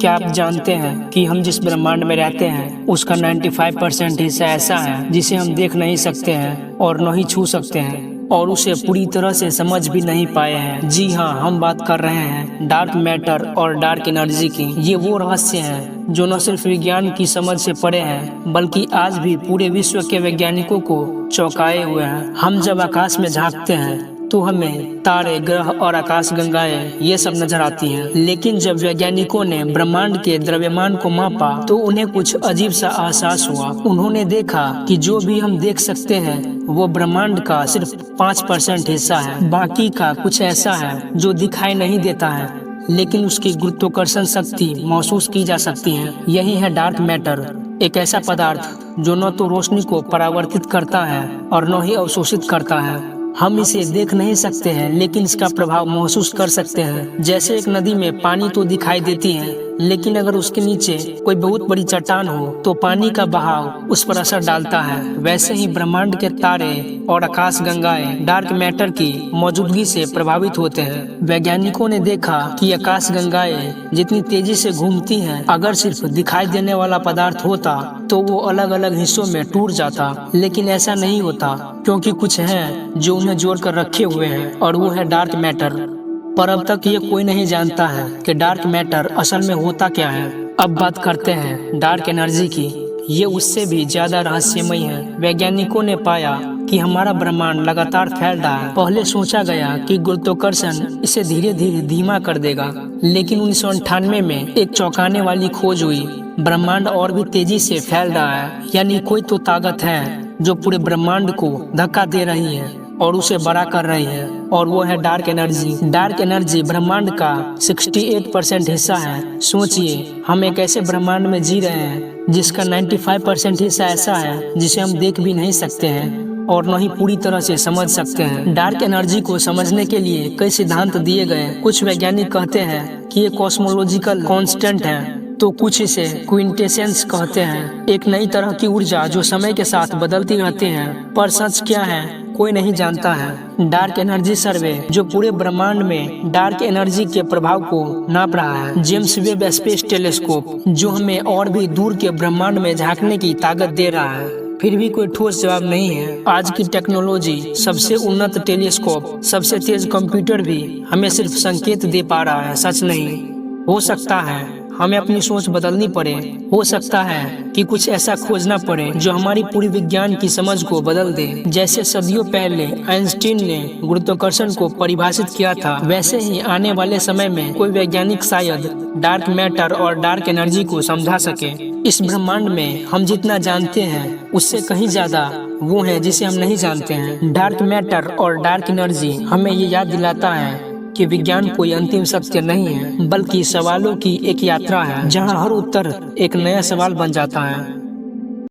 क्या आप जानते हैं कि हम जिस ब्रह्मांड में रहते हैं उसका 95% हिस्सा ऐसा है जिसे हम देख नहीं सकते हैं और न ही छू सकते हैं और उसे पूरी तरह से समझ भी नहीं पाए हैं। जी हाँ, हम बात कर रहे हैं डार्क मैटर और डार्क एनर्जी की। ये वो रहस्य हैं जो न सिर्फ विज्ञान की समझ से परे हैं बल्कि आज भी पूरे विश्व के वैज्ञानिकों को चौंकाए हुए हैं। हम जब आकाश में झांकते हैं तो हमें तारे, ग्रह और आकाश गंगाएं ये सब नजर आती हैं। लेकिन जब वैज्ञानिकों ने ब्रह्मांड के द्रव्यमान को मापा तो उन्हें कुछ अजीब सा एहसास हुआ। उन्होंने देखा कि जो भी हम देख सकते हैं वो ब्रह्मांड का सिर्फ 5% हिस्सा है। बाकी का कुछ ऐसा है जो दिखाई नहीं देता है लेकिन उसकी गुरुत्वाकर्षण शक्ति महसूस की जा सकती है। यही है डार्क मैटर, एक ऐसा पदार्थ जो न तो रोशनी को परावर्तित करता है और न ही अवशोषित करता है। हम इसे देख नहीं सकते हैं लेकिन इसका प्रभाव महसूस कर सकते हैं। जैसे एक नदी में पानी तो दिखाई देती है लेकिन अगर उसके नीचे कोई बहुत बड़ी चट्टान हो तो पानी का बहाव उस पर असर डालता है। वैसे ही ब्रह्मांड के तारे और आकाश गंगाएं डार्क मैटर की मौजूदगी से प्रभावित होते हैं। वैज्ञानिकों ने देखा कि आकाश गंगाएं जितनी तेजी से घूमती हैं, अगर सिर्फ दिखाई देने वाला पदार्थ होता तो वो अलग अलग हिस्सों में टूट जाता, लेकिन ऐसा नहीं होता क्योंकि कुछ है जो उन्हें जोड़ कर रखे हुए हैं और वो है डार्क मैटर। पर अब तक ये कोई नहीं जानता है कि डार्क मैटर असल में होता क्या है। अब बात करते हैं डार्क एनर्जी की। ये उससे भी ज्यादा रहस्यमय है। वैज्ञानिकों ने पाया कि हमारा ब्रह्मांड लगातार फैल रहा है। पहले सोचा गया कि गुरुत्वाकर्षण इसे धीरे धीरे धीमा कर देगा, लेकिन 1998 में एक चौंकाने वाली खोज हुई। ब्रह्मांड और भी तेजी से फैल रहा है, यानी कोई तो ताकत है जो पूरे ब्रह्मांड को धक्का दे रही है और उसे बड़ा कर रही है, और वो है डार्क एनर्जी। डार्क एनर्जी ब्रह्मांड का 68% हिस्सा है। सोचिए, हम एक ऐसे ब्रह्मांड में जी रहे हैं जिसका 95% हिस्सा ऐसा है जिसे हम देख भी नहीं सकते हैं और न ही पूरी तरह से समझ सकते हैं। डार्क एनर्जी को समझने के लिए कई सिद्धांत दिए गए। कुछ वैज्ञानिक कहते हैं कि ये कॉस्मोलॉजिकल कांस्टेंट है, तो कुछ इसे क्विंटेसेंस कहते हैं, एक नई तरह की ऊर्जा जो समय के साथ बदलती रहती है। पर सच क्या है कोई नहीं जानता है। डार्क एनर्जी सर्वे जो पूरे ब्रह्मांड में डार्क एनर्जी के प्रभाव को नाप रहा है। जेम्स वेब स्पेस टेलीस्कोप जो हमें और भी दूर के ब्रह्मांड में झांकने की ताकत दे रहा है, फिर भी कोई ठोस जवाब नहीं है। आज की टेक्नोलॉजी, सबसे उन्नत टेलीस्कोप, सबसे तेज कंप्यूटर भी हमें सिर्फ संकेत दे पा रहा है, सच नहीं। हो सकता है हमें अपनी सोच बदलनी पड़े। हो सकता है कि कुछ ऐसा खोजना पड़े जो हमारी पूरी विज्ञान की समझ को बदल दे। जैसे सदियों पहले आइंस्टीन ने गुरुत्वाकर्षण को परिभाषित किया था, वैसे ही आने वाले समय में कोई वैज्ञानिक शायद डार्क मैटर और डार्क एनर्जी को समझा सके। इस ब्रह्मांड में हम जितना जानते हैं उससे कहीं ज्यादा वो है जिसे हम नहीं जानते हैं। डार्क मैटर और डार्क एनर्जी हमें ये याद दिलाता है कि विज्ञान कोई अंतिम सत्य नहीं है बल्कि सवालों की एक यात्रा है जहां हर उत्तर एक नया सवाल बन जाता है।